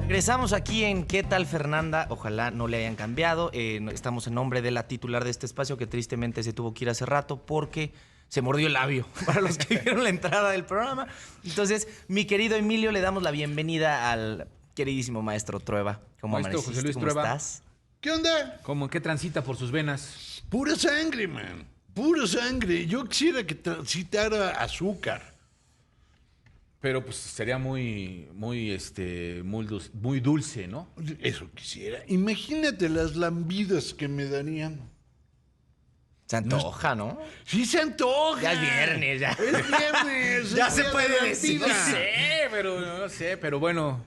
Regresamos aquí en ¿Qué tal, Fernanda? Ojalá no le hayan cambiado. Estamos en nombre de la titular de este espacio que tristemente se tuvo que ir hace rato porque se mordió el labio, para los que vieron la entrada del programa. Entonces, mi querido Emilio, le damos la bienvenida al queridísimo maestro Trueba. ¿Cómo Maestro amaneciste? José Luis ¿Cómo Trueba. estás? ¿Qué onda? ¿Qué transita por sus venas? Pura sangre, man. Pura sangre. Yo quisiera que transitara azúcar. Pero pues sería muy dulce, ¿no? Eso quisiera. Imagínate las lambidas que me darían. Se antoja, ¿no? Sí se antoja. Ya es viernes, ya. Es viernes. Ya es se día puede de decir. lambida. No sé, pero bueno.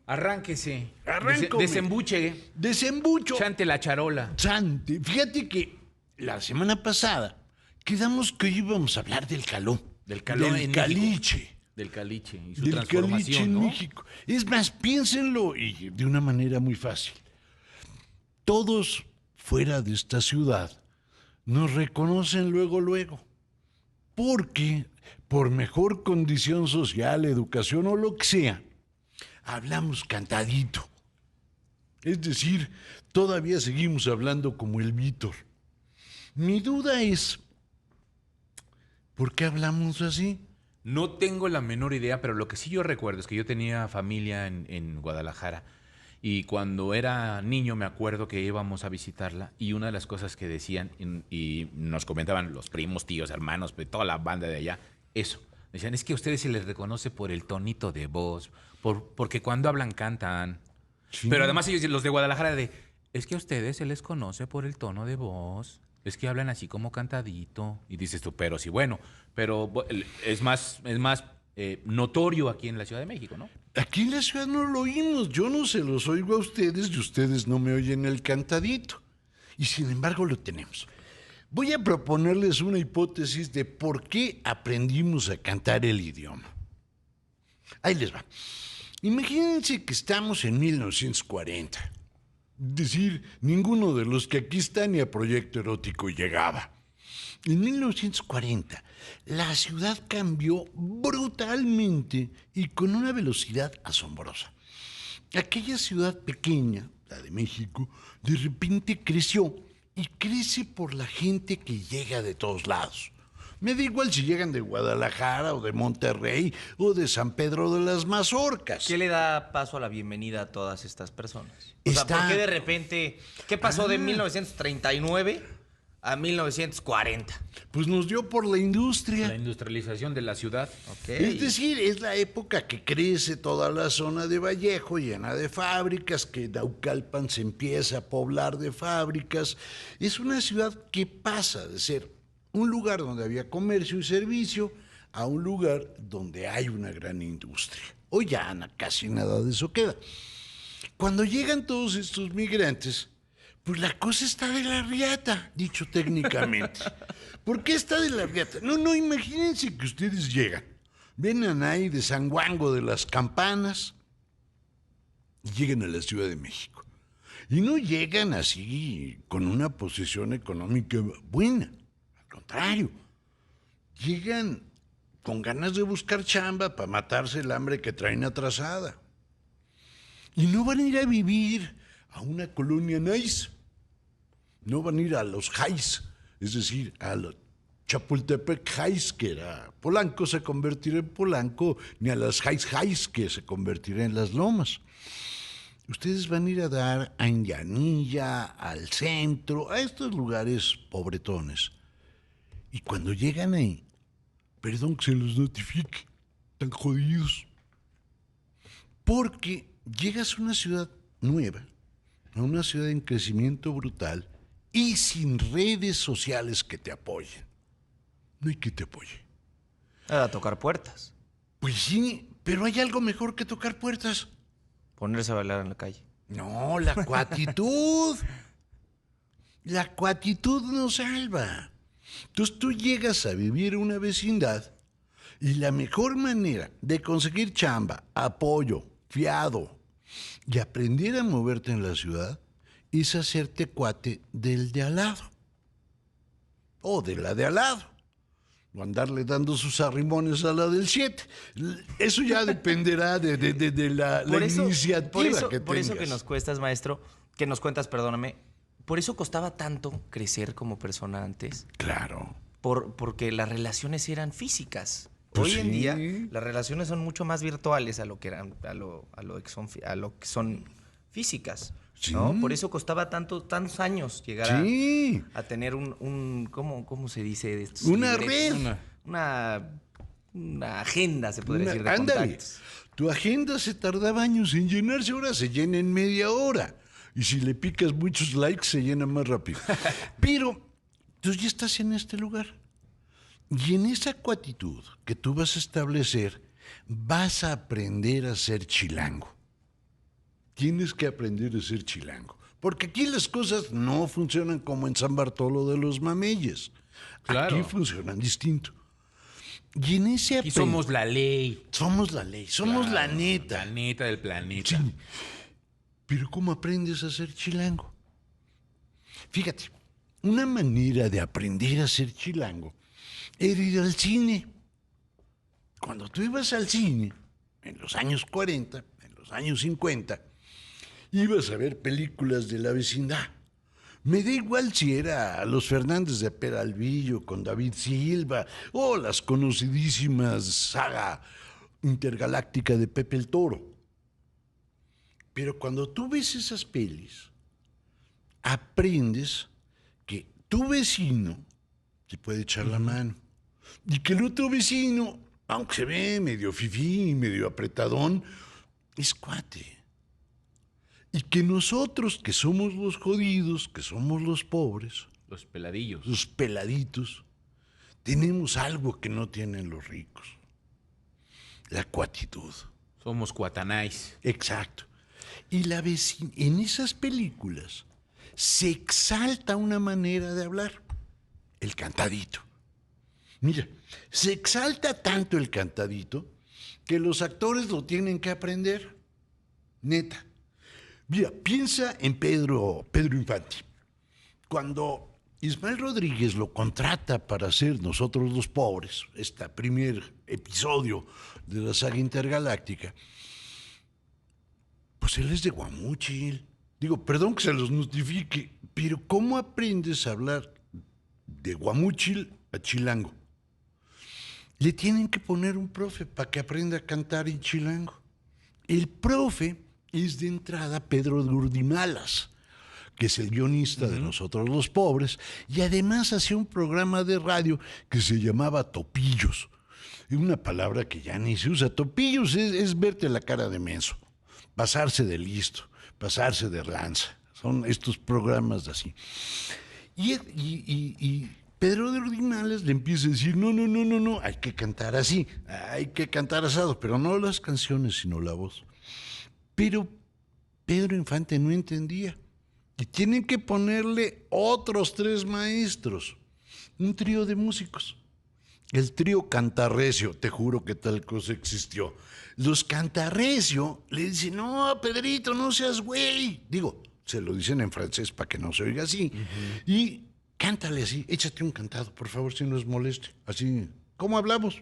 Arránquese. Arráncome. Desembuche. Desembucho. Chante la charola. Chante. Fíjate que la semana pasada quedamos que hoy íbamos a hablar del caló. Del caló Del en caliche. México. Del caliche y su Del caliche transformación, en ¿no? México. Es más, piénsenlo y de una manera muy fácil. Todos fuera de esta ciudad nos reconocen luego, luego. Porque por mejor condición social, educación o lo que sea, hablamos cantadito. Es decir, todavía seguimos hablando como el Víctor. Mi duda es, ¿por qué hablamos así? No tengo la menor idea, pero lo que sí yo recuerdo es que yo tenía familia en Guadalajara y cuando era niño me acuerdo que íbamos a visitarla y una de las cosas que decían y nos comentaban los primos, tíos, hermanos, toda la banda de allá, eso. Decían, es que a ustedes se les reconoce por el tonito de voz, porque cuando hablan cantan. Sí. Pero además ellos, los de Guadalajara, es que a ustedes se les conoce por el tono de voz. Es que hablan así como cantadito. Y dices tú, pero sí, bueno, pero es más notorio aquí en la Ciudad de México, ¿no? Aquí en la ciudad no lo oímos, yo no se los oigo a ustedes y ustedes no me oyen el cantadito. Y sin embargo lo tenemos. Voy a proponerles una hipótesis de por qué aprendimos a cantar el idioma. Ahí les va. Imagínense que estamos en 1940. Es decir, ninguno de los que aquí están ni a Proyecto Erótico llegaba. En 1940, la ciudad cambió brutalmente y con una velocidad asombrosa. Aquella ciudad pequeña, la de México, de repente creció y crece por la gente que llega de todos lados. Me da igual si llegan de Guadalajara o de Monterrey o de San Pedro de las Mazorcas. ¿Qué le da paso a la bienvenida a todas estas personas? O sea, ¿por qué de repente? ¿Qué pasó de 1939 a 1940? Pues nos dio por la industria. La industrialización de la ciudad. Okay. Es decir, es la época que crece toda la zona de Vallejo llena de fábricas, que Naucalpan se empieza a poblar de fábricas. Es una ciudad que pasa de ser un lugar donde había comercio y servicio a un lugar donde hay una gran industria. Hoy ya casi nada de eso queda. Cuando llegan todos estos migrantes, pues la cosa está de la riata, dicho técnicamente. ¿Por qué está de la riata? No, imagínense que ustedes llegan, vienen ahí de San Juango de las Campanas y llegan a la Ciudad de México. Y no llegan así con una posición económica buena. Al contrario, llegan con ganas de buscar chamba para matarse el hambre que traen atrasada. Y no van a ir a vivir a una colonia nice. No van a ir a los highs, es decir, a los Chapultepec Highs, que era Polanco, se convertirá en Polanco, ni a las Highs, que se convertirá en las Lomas. Ustedes van a ir a dar a Indianilla, al centro, a estos lugares pobretones. Y cuando llegan ahí, perdón que se los notifique, tan jodidos. Porque llegas a una ciudad nueva, a una ciudad en crecimiento brutal y sin redes sociales que te apoyen. No hay que te apoye. Era tocar puertas. Pues sí, pero hay algo mejor que tocar puertas. Ponerse a bailar en la calle. No, la cuatitud. La cuatitud nos salva. Entonces tú llegas a vivir una vecindad y la mejor manera de conseguir chamba, apoyo, fiado y aprender a moverte en la ciudad es hacerte cuate del de al lado o de la de al lado. o andarle dando sus arrimones a la del 7. Eso ya dependerá de la iniciativa que por eso tengas. que nos cuentas, perdóname, por eso costaba tanto crecer como persona antes. Claro. Porque las relaciones eran físicas. Pues Hoy en sí. día las relaciones son mucho más virtuales a lo que que son físicas. Sí. ¿No? Por eso costaba tantos años llegar Sí. a tener ¿cómo se dice? De estos Una libretos? red. Una agenda, se podría decir, de Ándale. contactos. Tu agenda se tardaba años en llenarse, ahora se llena en media hora. Y si le picas muchos likes, se llena más rápido. Pero tú ya estás en este lugar. Y en esa cuatitud que tú vas a establecer, vas a aprender a ser chilango. Tienes que aprender a ser chilango. Porque aquí las cosas no funcionan como en San Bartolo de los Mameyes. Claro. Aquí funcionan distinto. Y en ese Aquí somos la ley. Somos la ley, somos la neta. La neta del planeta. Sí. Pero ¿cómo aprendes a ser chilango? Fíjate, una manera de aprender a ser chilango era ir al cine. Cuando tú ibas al cine, en los años 40, en los años 50, ibas a ver películas de la vecindad. Me da igual si era Los Fernández de Peralvillo con David Silva o las conocidísimas saga intergaláctica de Pepe el Toro. Pero cuando tú ves esas pelis, aprendes que tu vecino te puede echar la mano y que el otro vecino, aunque se ve medio fifí, medio apretadón, es cuate. Y que nosotros, que somos los jodidos, que somos los pobres, Los peladillos. los peladitos, tenemos algo que no tienen los ricos. La cuatitud. Somos cuatanáis. Exacto. Y en esas películas se exalta una manera de hablar. El cantadito. Mira, se exalta tanto el cantadito que los actores lo tienen que aprender. Neta. Mira, piensa en Pedro Infante. Cuando Ismael Rodríguez lo contrata para hacer Nosotros los Pobres, este primer episodio de la saga intergaláctica, pues él es de Guamúchil. Digo, perdón que se los notifique, pero ¿cómo aprendes a hablar de Guamúchil a chilango? Le tienen que poner un profe para que aprenda a cantar en chilango. El profe es de entrada Pedro de Urdimalas, que es el guionista de Nosotros los Pobres, y además hacía un programa de radio que se llamaba Topillos. Es una palabra que ya ni se usa. Topillos es verte la cara de menso, pasarse de listo, pasarse de lanza. Son estos programas así. Y Pedro de Ordinales le empieza a decir, no, hay que cantar así, hay que cantar asado, pero no las canciones, sino la voz. Pero Pedro Infante no entendía. Y tienen que ponerle otros 3 maestros, un trío de músicos. El trío Cantarrecio, te juro que tal cosa existió. Los Cantarrecio le dicen, no, Pedrito, no seas güey. Digo, se lo dicen en francés para que no se oiga así. Y cántale así, échate un cantado, por favor, si no es moleste. Así, ¿cómo hablamos?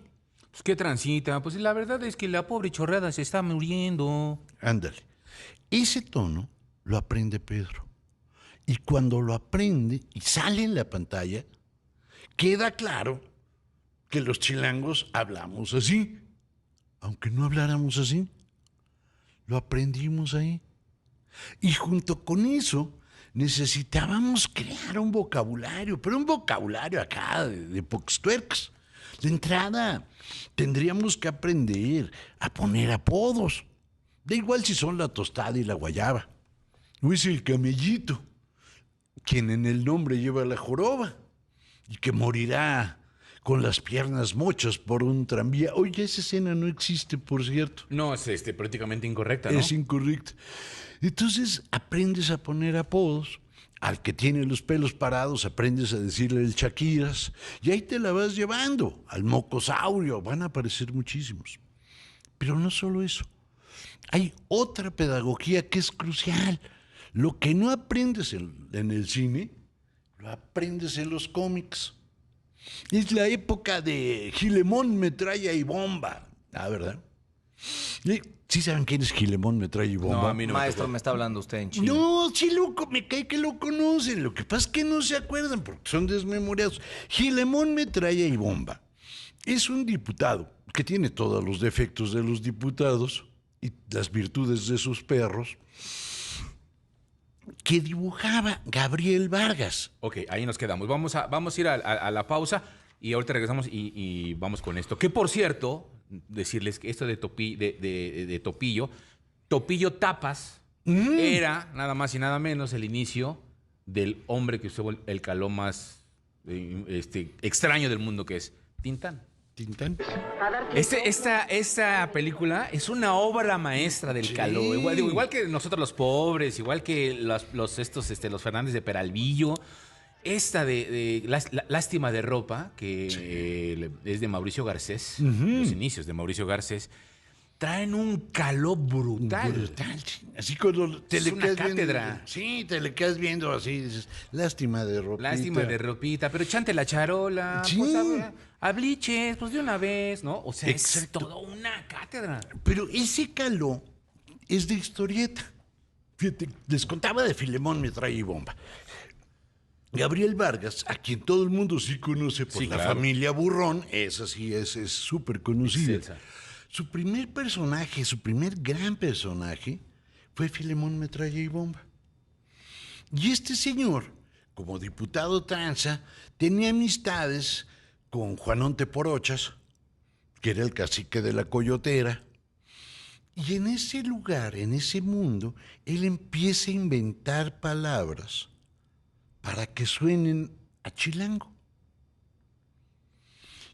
Pues qué transita. Pues la verdad es que la pobre chorrada se está muriendo. Ándale. Ese tono lo aprende Pedro. Y cuando lo aprende y sale en la pantalla, queda claro que los chilangos hablamos así. Aunque no habláramos así, lo aprendimos ahí. Y junto con eso, necesitábamos crear un vocabulario, pero un vocabulario acá de pocos tuercas. De entrada, tendríamos que aprender a poner apodos. Da igual si son la tostada y la guayaba. O es el camellito, quien en el nombre lleva la joroba y que morirá con las piernas mochas por un tranvía. Oye, esa escena no existe, por cierto. No, es políticamente incorrecta, ¿no? Es incorrecta. Entonces aprendes a poner apodos. Al que tiene los pelos parados aprendes a decirle el Chaquiras y ahí te la vas llevando. Al mocosaurio van a aparecer muchísimos. Pero no solo eso. Hay otra pedagogía que es crucial. Lo que no aprendes en el cine, lo aprendes en los cómics. Es la época de Gilemón, Metralla y Bomba. Ah, ¿verdad? ¿Sí saben quién es Gilemón, Metralla y Bomba? No, a mí no Maestro, me está hablando usted en chino. No, sí, loco, me cae que lo conocen. Lo que pasa es que no se acuerdan porque son desmemoriados. Gilemón, Metralla y Bomba es un diputado que tiene todos los defectos de los diputados y las virtudes de sus perros, que dibujaba Gabriel Vargas. Ok, ahí nos quedamos. Vamos a ir a la pausa y ahorita regresamos y vamos con esto. Que por cierto, decirles que esto de Topillo, Topillo Tapas era nada más y nada menos el inicio del hombre que usó el caló más extraño del mundo, que es Tintán. Tintán. Esta película es una obra maestra del caló. Igual que nosotros los pobres, igual que los Fernández de Peralvillo. Esta de Lástima de Ropa, que es de Mauricio Garcés, los inicios de Mauricio Garcés, traen un caló brutal. Brutal. Así cuando te Es le una quedas cátedra. viendo. Sí, te le quedas viendo así, dices, lástima de ropita. Lástima de ropita, pero chante la charola, Sí. pues abliches, pues de una vez, ¿no? O sea, Exacto. es toda una cátedra. Pero ese caló es de historieta. Fíjate, les contaba de Filemón, Metralla y Bomba. Gabriel Vargas, a quien todo el mundo sí conoce por Sí, la claro. familia Burrón, esa sí es súper conocida. Excelsa. Su primer personaje, su primer gran personaje, fue Filemón, Metralla y Bomba. Y este señor, como diputado tranza, tenía amistades con Juanón Teporochas, que era el cacique de la Coyotera. Y en ese lugar, en ese mundo, él empieza a inventar palabras para que suenen a chilango.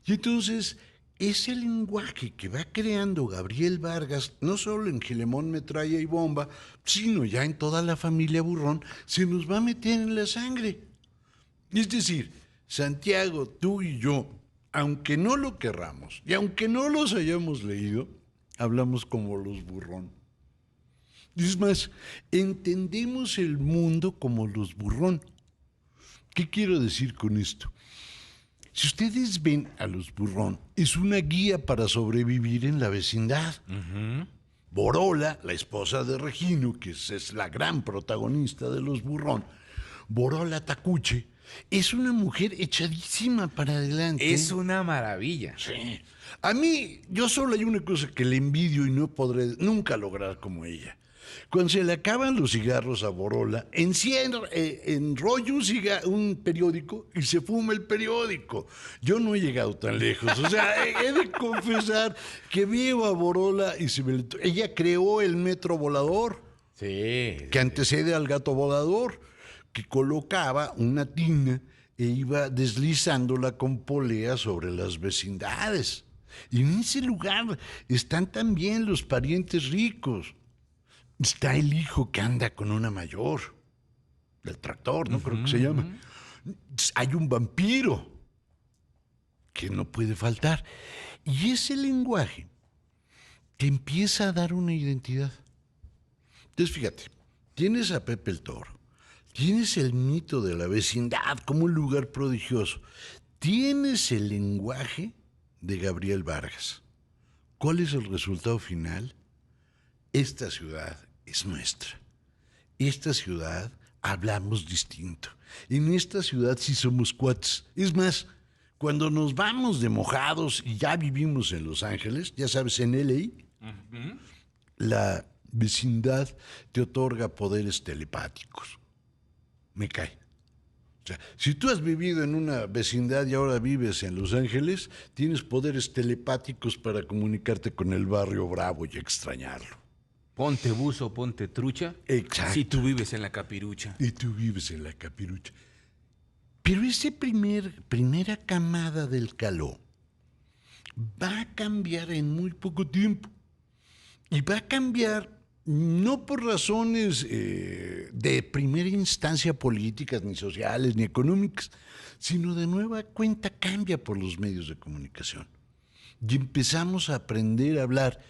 Y entonces, ese lenguaje que va creando Gabriel Vargas, no solo en Gilemón, Metralla y Bomba, sino ya en toda la familia Burrón, se nos va a meter en la sangre. Es decir, Santiago, tú y yo, aunque no lo querramos y aunque no los hayamos leído, hablamos como los Burrón. Es más, entendemos el mundo como los Burrón. ¿Qué quiero decir con esto? Si ustedes ven a los Burrón, es una guía para sobrevivir en la vecindad. Borola, la esposa de Regino, que es la gran protagonista de los Burrón, Borola Tacuche, es una mujer echadísima para adelante. Es una maravilla. Sí. A mí, yo solo hay una cosa que le envidio y no podré nunca lograr como ella. Cuando se le acaban los cigarros a Borola, enrolla un periódico y se fuma el periódico. Yo no he llegado tan lejos. O sea, he de confesar que veo a Borola y ella creó el metro volador, Sí. que antecede al gato volador, que colocaba una tina e iba deslizándola con polea sobre las vecindades. Y en ese lugar están también los parientes ricos. Está el hijo que anda con una mayor, del tractor, ¿no? Creo que se llama. Hay un vampiro que no puede faltar. Y ese lenguaje que empieza a dar una identidad. Entonces, fíjate, tienes a Pepe el Toro, tienes el mito de la vecindad como un lugar prodigioso, tienes el lenguaje de Gabriel Vargas. ¿Cuál es el resultado final? Esta ciudad es nuestra. Esta ciudad hablamos distinto. En esta ciudad sí somos cuates. Es más, cuando nos vamos de mojados y ya vivimos en Los Ángeles, ya sabes, en LA, la vecindad te otorga poderes telepáticos. Me cae. O sea, si tú has vivido en una vecindad y ahora vives en Los Ángeles, tienes poderes telepáticos para comunicarte con el barrio Bravo y extrañarlo. Ponte buzo, ponte trucha. Exacto. Si tú vives en la capirucha. Y tú vives en la capirucha. Pero esa primera camada del caló va a cambiar en muy poco tiempo. Y va a cambiar no por razones de primera instancia políticas, ni sociales, ni económicas, sino de nueva cuenta cambia por los medios de comunicación. Y empezamos a aprender a hablar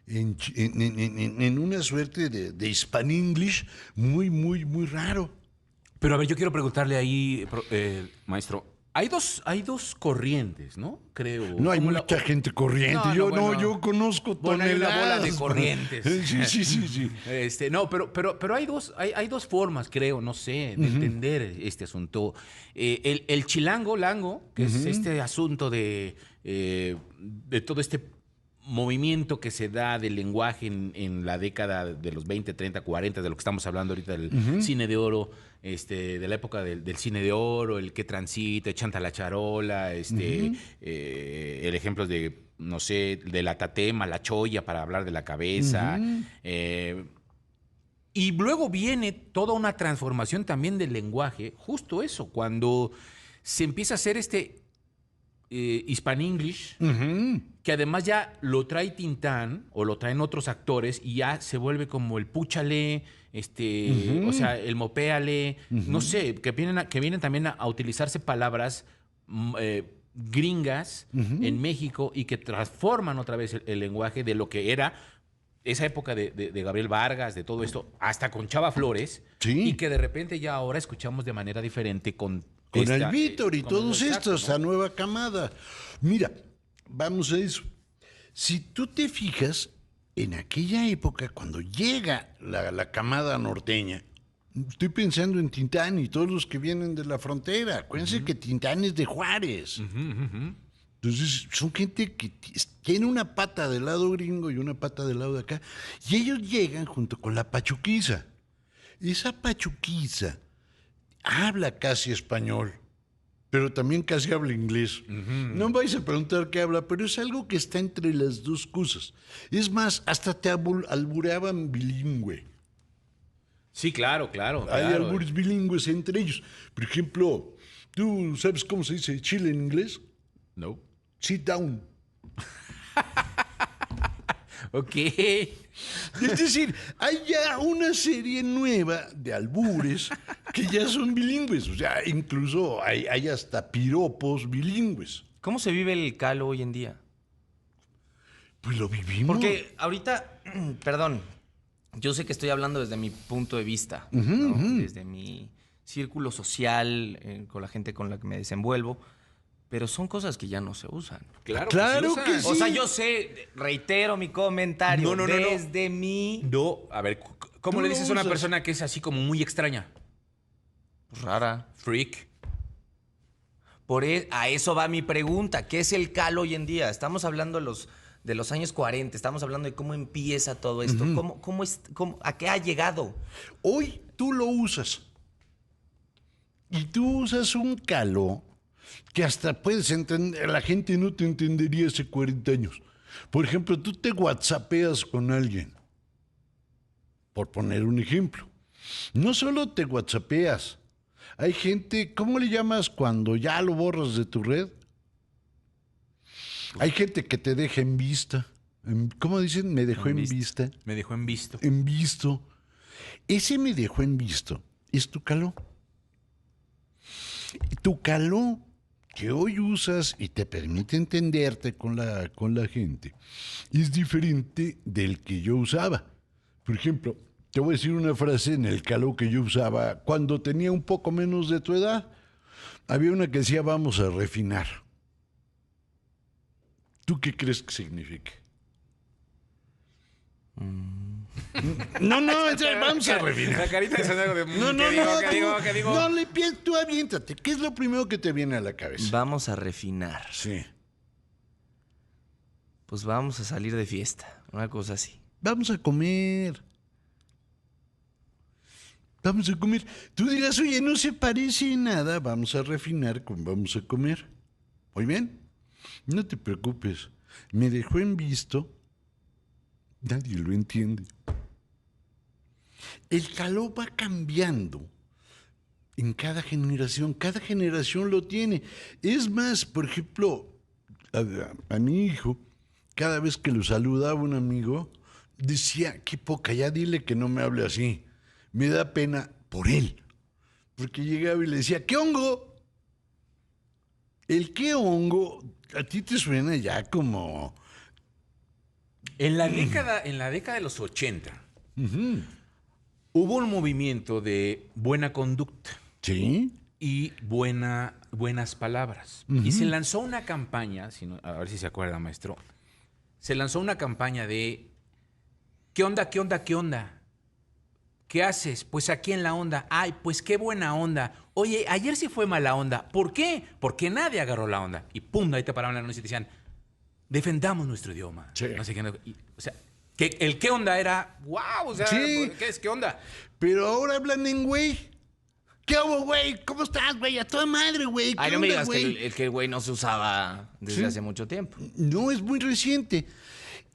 en una suerte de Hispan-English muy, muy, muy raro. Pero a ver, yo quiero preguntarle ahí, maestro, Hay dos corrientes, ¿no? Creo. No hay Como mucha gente corriente. Yo conozco bueno, hay una toneladas. bola de corrientes. Sí. No, pero hay dos formas, creo, no sé, de entender este asunto. El chilango, que es este asunto de todo este movimiento que se da del lenguaje en la década de los 20, 30, 40, de lo que estamos hablando ahorita del cine de oro, de la época del cine de oro, el que transita, chanta la charola, el ejemplo de, no sé, de la tatema, la choya, para hablar de la cabeza. Y luego viene toda una transformación también del lenguaje, justo eso, cuando se empieza a hacer Hispan English, que además ya lo trae Tintán o lo traen otros actores y ya se vuelve como el púchale, o sea, el mopéale, no sé, que vienen también a utilizarse palabras gringas en México y que transforman otra vez el lenguaje de lo que era esa época de Gabriel Vargas, de todo esto, hasta con Chava Flores, y que de repente ya ahora escuchamos de manera diferente con el Víctor y todos estos, esta nueva camada. Mira, vamos a eso. Si tú te fijas, en aquella época, cuando llega la camada norteña, estoy pensando en Tintán y todos los que vienen de la frontera. Acuérdense que Tintán es de Juárez. Entonces, son gente que tiene una pata del lado gringo y una pata del lado de acá. Y ellos llegan junto con la pachuquiza. Esa pachuquiza habla casi español, pero también casi habla inglés. No vais a preguntar qué habla, pero es algo que está entre las dos cosas. Es más, hasta te albureaban bilingüe. Sí, claro. Hay albures bilingües entre ellos. Por ejemplo, ¿tú sabes cómo se dice chile en inglés? No. Sit down. Ok. Es decir, hay ya una serie nueva de albures que ya son bilingües. O sea, incluso hay hasta piropos bilingües. ¿Cómo se vive el calo hoy en día? Pues lo vivimos. Porque ahorita, perdón, yo sé que estoy hablando desde mi punto de vista, ¿no? Desde mi círculo social, con la gente con la que me desenvuelvo. Pero son cosas que ya no se usan. Claro que sí. O sea, yo sé, reitero mi comentario. No. Desde mi... No, a ver, ¿cómo le dices a una persona que es así como muy extraña? Rara. Freak. A eso va mi pregunta. ¿Qué es el calo hoy en día? Estamos hablando de los años 40. Estamos hablando de cómo empieza todo esto. ¿A qué ha llegado? Hoy tú lo usas. Y tú usas un calo que hasta puedes entender, la gente no te entendería hace 40 años. Por ejemplo, tú te whatsappeas con alguien, por poner un ejemplo. No solo te whatsappeas, hay gente, ¿cómo le llamas cuando ya lo borras de tu red? Hay gente que te deja en vista. ¿Cómo dicen? Me dejó en vista. Me dejó en visto. En visto. Ese me dejó en visto es tu caló. Tu caló que hoy usas y te permite entenderte con la gente es diferente del que yo usaba. Por ejemplo, te voy a decir una frase en el caló que yo usaba cuando tenía un poco menos de tu edad. Había una que decía, vamos a refinar. ¿Tú qué crees que significa? No, vamos a refinar. La carita es algo de... ¿Qué digo? No le pienses, tú aviéntate. ¿Qué es lo primero que te viene a la cabeza? Vamos a refinar. Sí. Pues vamos a salir de fiesta, una cosa así. Vamos a comer. Vamos a comer. Tú dirás, oye, no se parece en nada. Vamos a refinar con vamos a comer. ¿Muy bien? No te preocupes. Me dejó en visto. Nadie lo entiende. El caló va cambiando en cada generación. Cada generación lo tiene. Es más, por ejemplo, a mi hijo, cada vez que lo saludaba un amigo, decía, qué poca, ya dile que no me hable así. Me da pena por él. Porque llegaba y le decía, ¿qué hongo? El qué hongo, a ti te suena ya como... En la década de los 80, hubo un movimiento de buena conducta. ¿Sí? y buenas palabras. Y se lanzó una campaña, a ver si se acuerda, maestro. Se lanzó una campaña de ¿qué onda, qué onda, qué onda? ¿Qué haces? Pues aquí en la onda. Ay, pues qué buena onda. Oye, ayer sí fue mala onda. ¿Por qué? Porque nadie agarró la onda. Y pum, ahí te paraban la noche y te decían, defendamos nuestro idioma. Sí. No sé qué. O sea, que el qué onda era, wow, o sea, Sí. ¿qué es qué onda? Pero ahora hablan en güey. ¿Qué hago, güey? ¿Cómo estás, güey? A toda madre, güey. Ay, ¿Qué no me onda, digas güey? que el güey no se usaba desde Sí. hace mucho tiempo. No, es muy reciente.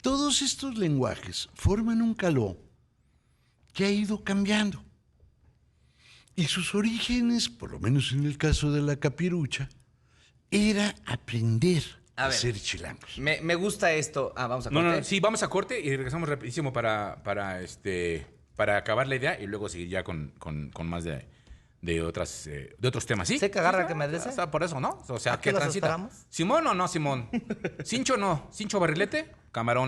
Todos estos lenguajes forman un caló que ha ido cambiando. Y sus orígenes, por lo menos en el caso de la capirucha, era aprender A a ver. ser chilangos. Me gusta esto. Ah, vamos a No, corte. no, sí, vamos a corte y regresamos rapidísimo para acabar la idea y luego seguir ya con más de otros temas, ¿sí? Sé que agarra Sí, que me adrese. está por eso, ¿no? O sea, ¿A qué los transita. esperamos? ¿Simón o no, Simón? ¿Cincho no? ¿Cincho barrilete? Camarón.